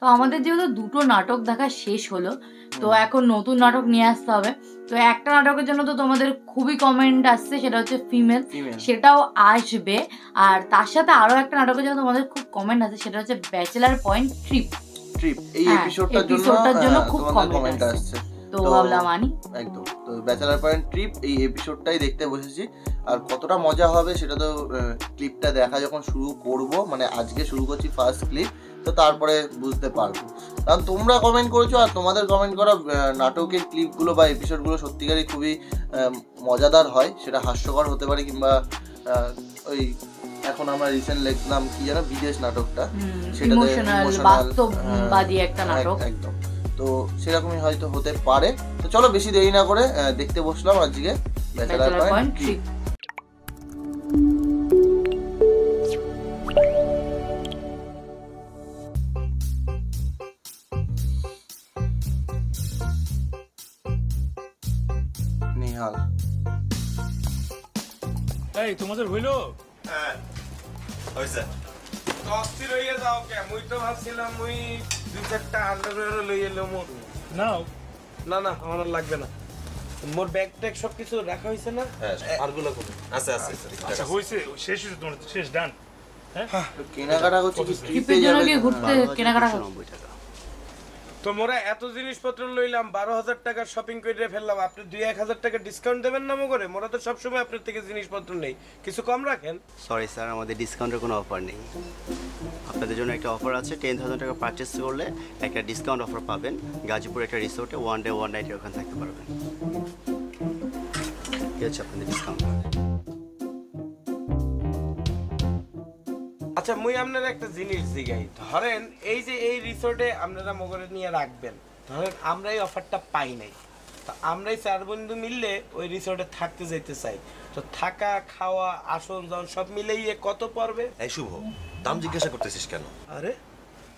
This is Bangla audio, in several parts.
তো আমাদের যেহেতু দুটো নাটক দেখা শেষ হলো, তো এখন নতুন নাটক নিয়ে আসতে হবে। তো একটা নাটকের জন্য তো তোমাদের খুবই কমেন্ট আসছে, সেটা হচ্ছে ফিমেল, সেটাও আসবে। আর তার সাথে আরো একটা নাটকের জন্য তোমাদের খুব কমেন্ট আছে, সেটা হচ্ছে ব্যাচেলার পয়েন্ট ট্রিপ। এই এপিসোডটার জন্য খুব কমেন্ট আসছে, তো ভাবলাম আনি। একদম। তো ব্যাচেলার পয়েন্ট ট্রিপ এই এপিসোডটাই দেখতে বসেছি। আর কতটা মজা হবে সেটা তো ক্লিপটা দেখা যখন শুরু করব, মানে আজকে শুরু করছি ফার্স্ট ক্লিপ, তো তারপরে বুঝতে পারবো। কারণ তোমরা কমেন্ট করেছো, আর তোমাদের কমেন্ট করা নাটকের ক্লিপগুলো বা এপিসোডগুলো সত্যিকারই খুবই মজাদার হয়। সেটা হাস্যকর হতে পারে, কিংবা ওই এখন আমরা রিসেন্ট দেখলাম কি যেন বিদেশ নাটকটা, সেটা বাস্তববাদী একটা নাটক একদম। তো সেরকমই হয়তো হতে পারে। তো চলো বেশি দেরি না করে দেখতে বসলাম আজকে ব্যাচেলার পয়েন্ট ট্রিপ। নিহাল, এই তোমাদের হইলো? হ্যাঁ হইছে। তো অস্থির হইয়া যাও কে? মুই তো ভাবছিলাম মুই 2-4টা আন্ডারওয়্যার লই এলাম। নাও। না না, আমার আর লাগবে না। মোর ব্যাগ ট্যাগ সব কিছু রাখা হইছে না? হ্যাঁ, আরগুলো কোন আছে আছে। আচ্ছা হইছে, শেষ হইছে, তোমার শেষ ডান। হ্যাঁ, কেনাকাটা করছি কি ট্রিপে যাবে কি ঘুরতে, কেনাকাটা করছি। তো মোরা এত জিনিসপত্র লইলাম, 12,000 টাকার শপিং করে ফেললাম, আপনি 2-1,000 টাকা ডিসকাউন্ট দেবেন না মো করে? মোরা তো সবসময় আপনার থেকে জিনিসপত্র নেই, কিছু কম রাখেন। সরি স্যার, আমাদের ডিসকাউন্টের কোনো অফার নেই। আপনাদের জন্য একটা অফার আছে, 10,000 টাকা পারচেস করলে একটা ডিসকাউন্ট অফার পাবেন। গাজীপুর একটা রিসোর্টে 1 ডে 1 নাইট ওখানে থাকতে পারবেন। কি হচ্ছে আপনাদের ডিসকাউন্ট? আচ্ছা, মুই আপনারা একটা জিনিস জিগাই। ধরেন এই যে এই রিসোর্টে আপনারা মগরে নিয়ে রাখবেন, ধরেন আমরা এই অফারটা পাই নাই, তো আমরা এই 4 বন্ধু মিললে ওই রিসোর্টে থাকতে যেতে চাই, তো থাকা খাওয়া আসন জন সব মিলিয়ে কত পড়বে? এই শুভ, দাম জিজ্ঞাসা করতেছিস কেন? আরে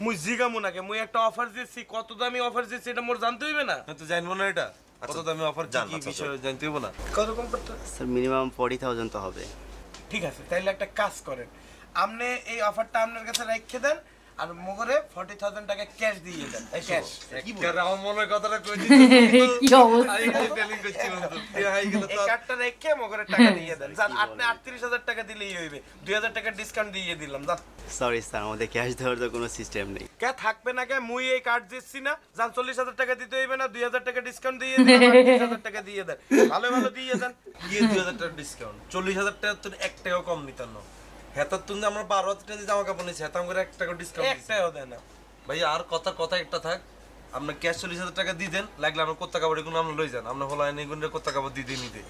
মুই জিগামু নাকি? মুই একটা অফার দিচ্ছি, কত দামি অফার দিচ্ছি এটা মোর জানতে হইবে না? তো জানবো না এটা কত দামি অফার, কি বিষয় জানতে হবে না? কত কম পড়তে? স্যার মিনিমাম 40,000 তো হবে। ঠিক আছে, তাইলে একটা কাজ করেন, আপনি এই অফারটা আপনার কাছে রেখে দেন, আর মগরে 40,000 টাকা ক্যাশ দিয়ে দেন। এই ক্যাশ কি বল? আমার মনের কথাটা কই দিছিস? কি অবস্থা, আই টেলিং করছিলাম তো। এই কার্ডটা রেখে মগরে টাকা দিয়ে দেন। জান আপনি 38,000 টাকা দিলেই হইবে, 2,000 টাকা ডিসকাউন্ট দিয়ে দিলাম। জান সরি স্যার, আমাদের ক্যাশ দেওয়ার তো কোনো সিস্টেম নেই। কে থাকবে না কে? মুই এই কার্ড দিচ্ছি না, জান 40,000 টাকা দিতে হইবে না, 2,000 টাকা ডিসকাউন্ট দিয়ে দিলাম, 38,000 টাকা দিয়ে দেন। ভালো ভালো দিয়ে দেন। কি 2,000 টাকা ডিসকাউন্ট? 40,000 টাকা তো 1 টাকাও কম নিতাম না। হেতার তুমি আমরা 12,000 টাকা জামা কাপড় নিয়েছি, হেতাম করে 1 টাকা ডিসকাউন্ট দিছি। 1 টাকাও দেন না ভাই। আর কথা একটা থাক, আপনি ক্যাশ 40,000 টাকা দিয়ে দেন, লাগলে আমরা কোত্তা কাপড় এগুলো আমরা লই যান, আমরা হলো আইনে গুণে কোত্তা কাপড় দিয়ে নিতে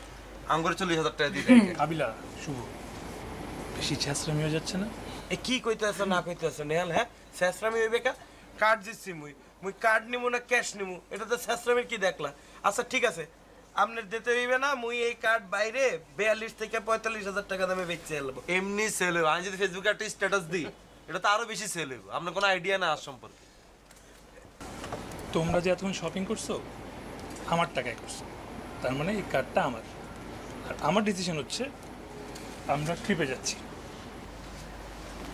আমগরে 40,000 টাকা দিয়ে দেন। কাবিলা, শুভ, বেশি ছেঁচড়ামি হয়ে যাচ্ছে না? এ কি কইতেছ না কইতেছ নেহাল? হ্যাঁ, শেষরামি হইবে কা? কার্ড দিচ্ছি মুই কার্ড নিমু না ক্যাশ নিমু, এটা তো শেষরামির কি দেখলা? আচ্ছা ঠিক আছে, আপনার দিতে হইবে না, মুই এই কার্ড বাইরে 42 থেকে 45,000 টাকা দামে বেচতে এলবো। এমনি সেল হইব। আমি যদি ফেসবুকে একটা স্ট্যাটাস দিই, এটা তো আরো বেশি সেল হইব। আপনার কোনো আইডিয়া না আর সম্পর্কে। তোমরা যে এতক্ষণ শপিং করছো আমার টাকায় করছো, তার মানে এই কার্ডটা আমার। আর আমার ডিসিশন হচ্ছে আমরা ট্রিপে যাচ্ছি।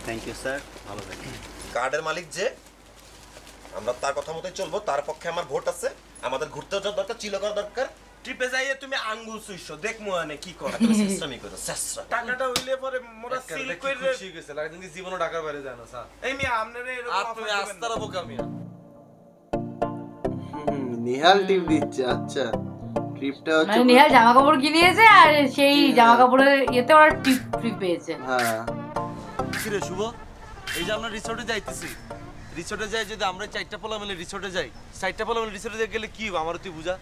থ্যাংক ইউ স্যার, ভালো থাকবেন। কার্ডের মালিক যে, আমরা তার কথা মতোই চলবো, তার পক্ষে আমার ভোট আছে। আমাদের ঘুরতে যাওয়ার দরকার, চিল করা দরকার। ট্রিপে যাইয়ে তুমি আঙ্গুল সুইছো, দেখমু আনে কি করে। সিস্টেমই করে সেসরা। টাকাটা হইলে পরে মোরা সিল কইরে খুশি গেছে, লাগে তুমি জীবনও ঢাকার বাইরে যায় না স্যার। এই মিয়া আপনারে এরকম আর তুমি আস্তারা বোকা মিয়া। নিহাল টিপ দিচ্ছে। আচ্ছা, ট্রিপটা হচ্ছে মানে নিহাল জামা কাপড় কিনেছে, আর সেই জামা কাপড়ের ইয়েতে ওরা ট্রিপ পেয়েছে। হ্যাঁ, কি রে শুভ, এই যে আমরা রিসোর্টে যাইতেছি, রিসোর্টে যাই যদি আমরা 4টা পোলা মিলে রিসোর্টে যাই, 4টা পোলা মিলে রিসোর্টে গেলে কি হবে আমার তুই বুঝা?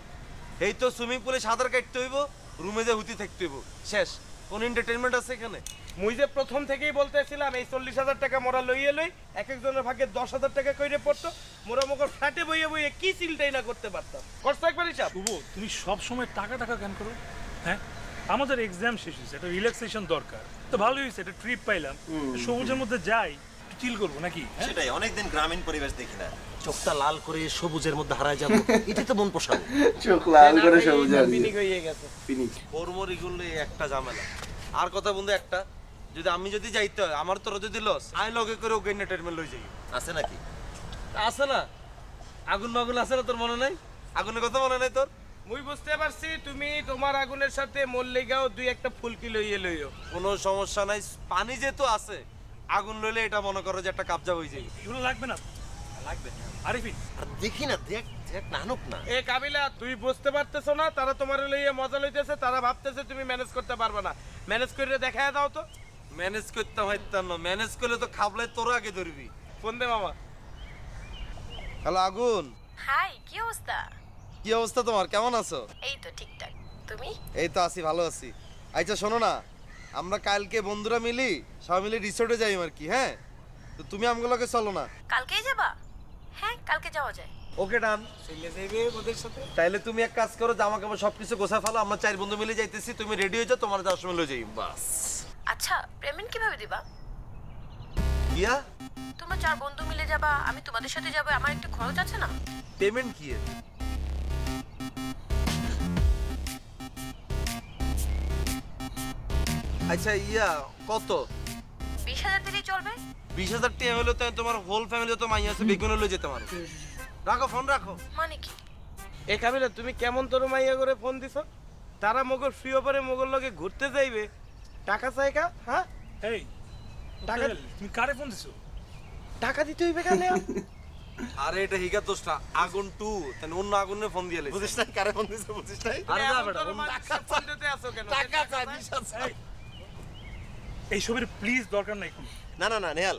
এই তো সুইমিং পুলে সাঁতার কাটতে হইব, রুমে যে হুতি থাকতে হইব, শেষ। কোন এন্টারটেইনমেন্ট আছে এখানে? মুই যে প্রথম থেকেই বলতেছিলাম এই 40,000 টাকা মোরা লইয়ে লই, এক একজনের ভাগে 10,000 টাকা কইরে পড়তো, মোরা মগর ফ্ল্যাটে বইয়ে বইয়ে কি চিলটাই না করতে পারতাম। করছো একবার হিসাব? শুভ, তুমি সব সময় টাকা কেন করো? হ্যাঁ, আমাদের এক্সাম শেষ হয়েছে, একটা রিল্যাক্সেশন দরকার। তো ভালোই হয়েছে, একটা ট্রিপ পাইলাম, সবুজের মধ্যে যাই, চিল করবো নাকি? সেটাই, অনেকদিন গ্রামীণ পরিবেশ দেখি না। চোখটা লাল করে সবুজের মধ্যে হারায় যাবো, এটাই তো মন পোষাবে। চোখ লাল করে সবুজ আর পিনিক হয়ে গেছে। পিনিক ওরমরি গুলো একটা ঝামেলা। আর কথা বন্ধু একটা, যদি আমি যদি যাইতে হয়, আমার তোর যদি লস, আমি লগে করে ওকে এন্টারটেইনমেন্ট লই যাই, আছে নাকি? আছে না আগুন মাগুন আছে না তোর মনে নাই আগুনের কথা মনে নাই তোর মুই বুঝতে পারছি তুমি তোমার আগুনের সাথে মল্লিকাও দুই একটা ফুলকি লইও কোনো সমস্যা নাই পানি যেহেতু আছে আগুন লইলে এটা মনে করো যে একটা কাবজা হয়ে যায় এগুলো লাগবে না লাগবে আরিফিন দেখি না দেখ দেখ নানুক না এ কাবিলা তুই বুঝতে পারতেছো না তারা তোমার লইয়ে মজা লইতেছে তারা ভাবতেছে তুমি ম্যানেজ করতে পারবে না ম্যানেজ করে দেখায় দাও তো ম্যানেজ করতে হইতাম না ম্যানেজ করলে তো খাবলাই তোর আগে ধরবি ফোন দে মামা হ্যালো আগুন হাই কি অবস্থা? কি অবস্থা তোমার কেমন আছো এই তো ঠিকঠাক। তুমি? এই তো আছি ভালো আছি আচ্ছা শোনো না আমরা কালকে বন্ধুরা মিলি সবাই মিলে রিসোর্টে যাই আর কি হ্যাঁ তো তুমি আমগুলোকে চলো না কালকেই যাবা? হ্যাঁ কালকে যাওয়া যায়। ওকে ডান চলে যাইবে ওদের সাথে তাইলে তুমি এক কাজ করো জামা কাপড় সবকিছু গোছা ফেলো আমরা 4 বন্ধু মিলে যাইতেছি তুমি রেডি হয়ে যাও তোমার যাওয়ার সময় লয়ে যাই বাস আচ্ছা পেমেন্ট কিভাবে দিবা? কিয়া তোমরা 4 বন্ধু মিলে যাবা, আমি তোমাদের সাথে যাব, আমার একটু খরচ আছে না? পেমেন্ট কি এর? আচ্ছা ইয়া কত 20,000 দিলেই চলবে? 20,000 টাকা হলো তো তোমার হোল ফ্যামিলি তো মাইয়া আছে বেগুন লয়ে যেতে পারো রাখো ফোন রাখো মানে কি? এ কাবিলা তুমি কেমন তোর মাইয়া করে ফোন দিছো তারা মগর ফ্রি অফারে মগর লগে ঘুরতে যাইবে টাকা চাইকা হ্যাঁ এই টাকা তুমি কারে ফোন দিছো টাকা দিতে হইবে কেন আরে এটা হিগা দোষটা আগুন 2 তাহলে অন্য আগুনে ফোন দিয়ে লাইছে বুঝিস না কারে ফোন দিছে বুঝিস নাই আরে না বেটা ফোন দিতে আসো কেন টাকা চাই 20,000 এইসবের প্লিজ দরকার নাই কোনো না না না নেহাল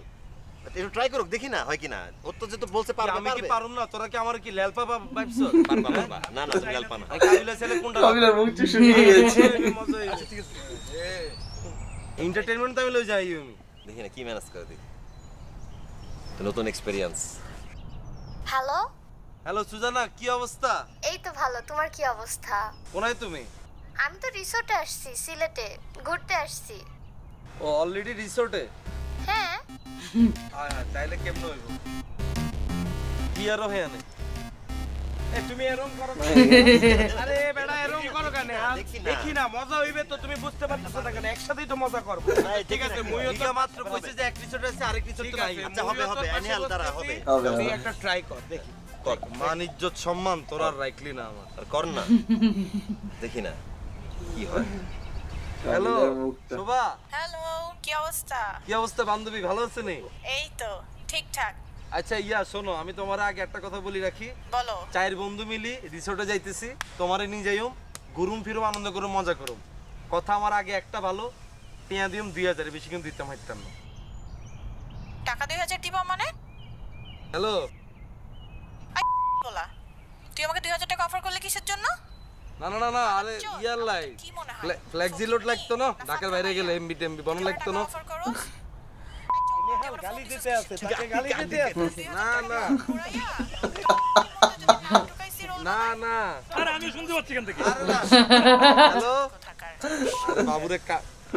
একটু ট্রাই করুক দেখি না হয় কি না ওর তো যেহেতু বলছে পারবে আমি কি পারুম না তোরা কি আমার কি লেলপা ভাবছো পারবা পারবা না না তুমি হেল্প না কাবিলা ছেলে কোনটা কাবিলার মুখ শুকিয়ে গেছে মজা হইবে আচ্ছা ঠিক আছে এন্টারটেইনমেন্ট আমি লই যাই আমি দেখি না কি ম্যানেজ করে দেখি তো নতুন এক্সপেরিয়েন্স হ্যালো? হ্যালো সুজানা কি অবস্থা এই তো ভালো, তোমার কি অবস্থা? কোনায় তুমি আমি তো রিসোর্টে আসছি, সিলেটে ঘুরতে আসছি। ও অলরেডি রিসোর্টে হ্যাঁ হ্যাঁ তাইলে কেমন হইব কি আর হয় না এ তুমি এরকম করো কেন? আরে বেটা এরকম করো কেন দেখি না মজা হইবে তো তুমি বুঝতে পারতেছো না কেন একসাথেই তো মজা করব ঠিক আছে মুইও তো মাত্র কইছে যে এক রিসোর্ট আছে আরেক রিসোর্ট তো নাই আচ্ছা হবে হবে নেহাল দ্বারা হবে তুমি একটা ট্রাই কর দেখি কর মান ইজ্জত সম্মান তোর আর রাখলি না আমার আর কর না দেখি না কি হয় হ্যালো শোভা হ্যালো কি অবস্থা? কি অবস্থা বান্ধবী ভালো আছে নি এই তো ঠিকঠাক। আচ্ছা ইয়া শোনো আমি তোমার আগে একটা কথা বলি রাখি বলো। 4 বন্ধু মিলি রিসোর্টে যাইতেছি তোমারে নিয়ে যাইম ঘুরুম ফিরুম আনন্দ করুম মজা করুম কথা আমার আগে একটা ভালো টিয়া দিম 2000 বেশি কিন্তু দিতাম হাইতাম না টাকা 2000 দিবা মানে? হ্যালো বলা তুই আমাকে 2000 টাকা অফার করলে কিসের জন্য? না না না না আরে ইয়ার লাই কি মনে হয়? ফ্লেক্সি লোড লাগতো না ঢাকার বাইরে গেলে এমবি টেমবি বন লাগতো না অফার করো? গালি দিতে আছে তাকে গালি দিতে আছে না না না না আরে আমি শুনতে পাচ্ছি কেন থেকে হ্যালো আরে বাবুরে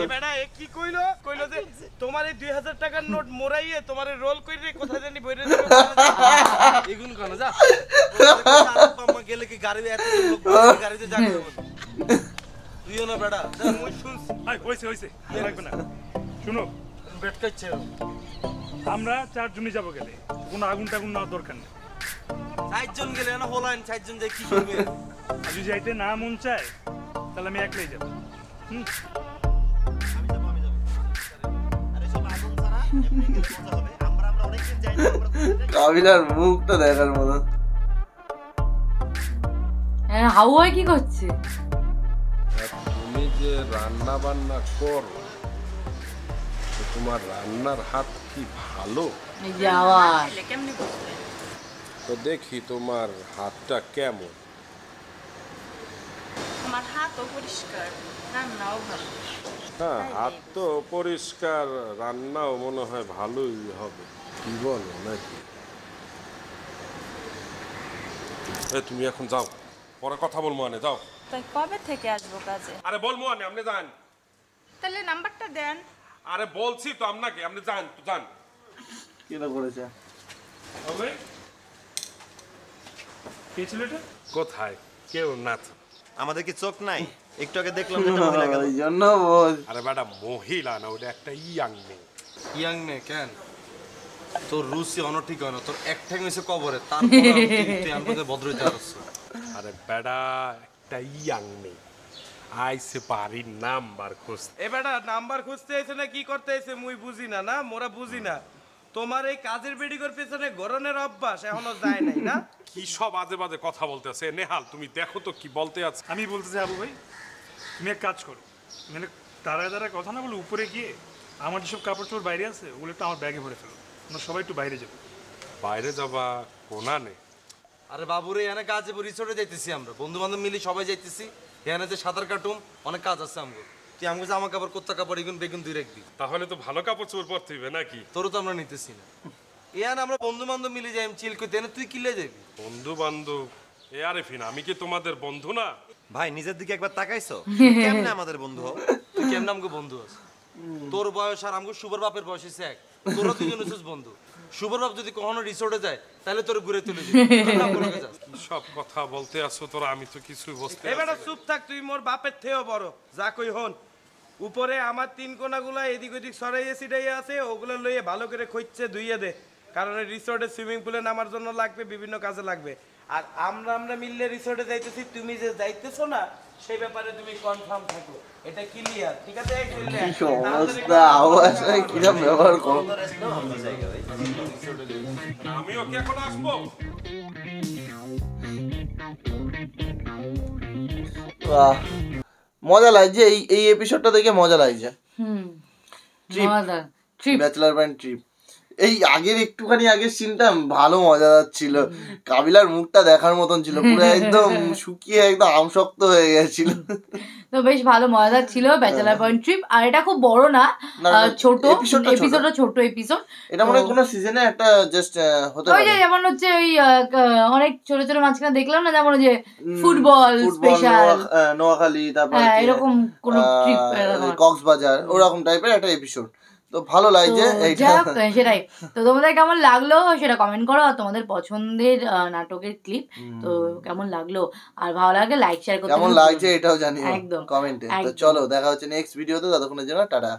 এ বেটা এ কি কইলো যে তোমার এই 2000 টাকার নোট মোরাইয়ে তোমারে রোল কইরে কোথা জানি বইরে দিবে এগুন কোন যা আম্মা গেলে কি গাড়ি এত লোক গাড়িতে যাবে তুইও না বেটা মুই শুনছি আই হইছে লাগবে না শুনো বেট কাচ্ছে আমরা 4 জনই যাব গেলে কোনো আগুন টাগুন নেওয়ার দরকার নেই 4 জন গেলে না হলাইন 4 জন যাই কি করবে আর যদি যাইতে না মন চায় তাহলে আমি একলাই যাব আমি যাব আরে সব আগুন ছাড়া এমনি গেলে মজা হবে আমরা অনেকদিন যাই না আমরা কাবিলার মুখটা দেখার মতো হাওয়াই কি করছে? তুমি যে রান্না বান্না করো তো তোমার রান্নার হাত কি ভালো এই যে আওয়াজ। তো দেখি তোমার হাতটা কেমন আমার হাতও পরিষ্কার, রান্নাও ভালো। হ্যাঁ হাত তো পরিষ্কার রান্নাও মনে হয় ভালোই হবে কি বলো নাকি তুমি এখন যাও পরে কথা বলবো আনে যাও তাই কবে থেকে আসবো কাজে? আরে বলবো আনে আপনি যান তাহলে নাম্বারটা দেন। আরে বলছি তো আপনাকে আপনি যান তো যান কি না করেছে হবে কে ছিল এটা কোথায় কেউ না তো আমাদের কি চোখ নাই একটু আগে দেখলাম যে মহিলা গেল এই জন্য বল আরে বেটা মহিলা না ওটা একটা ইয়াং মেয়ে ইয়াং মে কেন তোর রুচি অনঠিক হয় না, তোর এক ঠ্যাং হয়েছে কবরে, তারপরে তুই আমার কাছে ভদ্র হইতে পারছ। আরে বেটা একটা ইয়াং নেই আইসে বাড়ির নাম্বার খুঁজতে। এ বেটা নাম্বার খুঁজতে আইছে না কি করতে আইছে মুই বুঝি না, না মোরা বুঝি না। তোমার এই কাজের বেডিগর পেছনে গরনের অভ্যাস এখনো যায় নাই না? কি সব আজে বাজে কথা বলতে আছে নেহাল, তুমি দেখো তো কি বলতে আছে। আমি বলতেছি আবু ভাই, তুমি এক কাজ করো, মানে দাঁড়ায় দাঁড়ায় কথা না বলে উপরে গিয়ে আমার যেসব কাপড় চোপড় বাইরে আছে ওগুলো একটু আমার ব্যাগে ভরে ফেলো, আমরা সবাই একটু বাইরে যাবো। বাইরে যাবা কোনা নেই। আরে বাবুরে এখানে কাজে রিসোর্টে যাইতেছি আমরা, বন্ধু বান্ধব মিলে সবাই যাইতেছি। এখানে যে সাঁতার কাটুম অনেক কাজ আছে আমগো। তুই আমাকে জামা কাপড় কোত্তা কাপড় এগুন বেগুন দুই রাখবি। তাহলে তো ভালো কাপড় চোপড় পরতে হইবে নাকি? তোরও তো আমরা নিতেছি না। এখানে আমরা বন্ধু বান্ধব মিলে যাই চিল করতে, এনে তুই কিলে যাবি? বন্ধু বান্ধব এ আরেফিন, আমি কি তোমাদের বন্ধু না? ভাই নিজের দিকে একবার তাকাইছো? কেমনে আমাদের বন্ধু হও? তুই কেমন আমগো বন্ধু আছে? তোর বয়স আর আমগো শুভর বাপের বয়স হইছে এক, তোরা দুজন হচ্ছিস বন্ধু। শুভর বাপ যদি কখনো রিসোর্টে যায় তাহলে তোর ঘুরে চলে যাবি। কি সব কথা বলতে আসো তোরা, আমি তো কিছুই বুঝতে এবারে পারছি না। চুপ থাক, তুই মোর বাপের থেকেও বড়, যা কই হন। উপরে আমার তিন কোনাগুলা এদিক ওদিক সরাইয়ে ছিটাইয়ে আছে, ওগুলো লইয়ে ভালো করে খুঁজছে ধুইয়ে দে, কারণ রিসোর্টে সুইমিং পুলে নামার জন্য লাগবে, বিভিন্ন কাজে লাগবে। আর আমরা মিললে রিসোর্টে যাইতেছি, তুমি যে যাইতেছো না সেই ব্যাপারে তুমি কনফার্ম থাকো, এটা ক্লিয়ার, ঠিক আছে? কি অবস্থা, আওয়াজ কিরম ব্যবহার করো। আমিও কি এখন আসবো? বাহ, মজা লাগছে এই এপিসোডটা দেখে, মজা লাগছে। মজাদার ট্রিপ, ব্যাচেলার পয়েন্ট ট্রিপ। এই আগের একটুখানি আগের সিনটা ভালো মজাদার ছিল। কাবিলার মুখটা দেখার মতন ছিল, পুরো একদম শুকিয়ে একদম আমশক্ত হয়ে গেছিল। তো বেশ ভালো মজাদার ছিল ব্যাচেলার পয়েন্ট ট্রিপ। আর এটা খুব বড় না, ছোট এপিসোডটা, ছোট এপিসোড। এটা মনে হয় কোনো সিজনে একটা জাস্ট হতে ওই পারে। যে যেমন হচ্ছে ওই অনেক ছোট ছোট মাঝখানে দেখলাম না, যেমন ওই যে ফুটবল স্পেশাল নোয়াখালী, তারপর এরকম কোন ট্রিপ, কক্সবাজার, ওরকম টাইপের একটা এপিসোড। তো ভালো লাগছে এইটা। সেটাই। তো তোমাদের কেমন লাগলো সেটা কমেন্ট করো, আর তোমাদের পছন্দের নাটকের ক্লিপ তো কেমন লাগলো, আর ভালো লাগলে লাইক শেয়ার করতে কেমন লাগছে এটাও জানিও একদম কমেন্টে। তো চলো দেখা হচ্ছে নেক্সট ভিডিওতে, ততক্ষণের জন্য টাটা।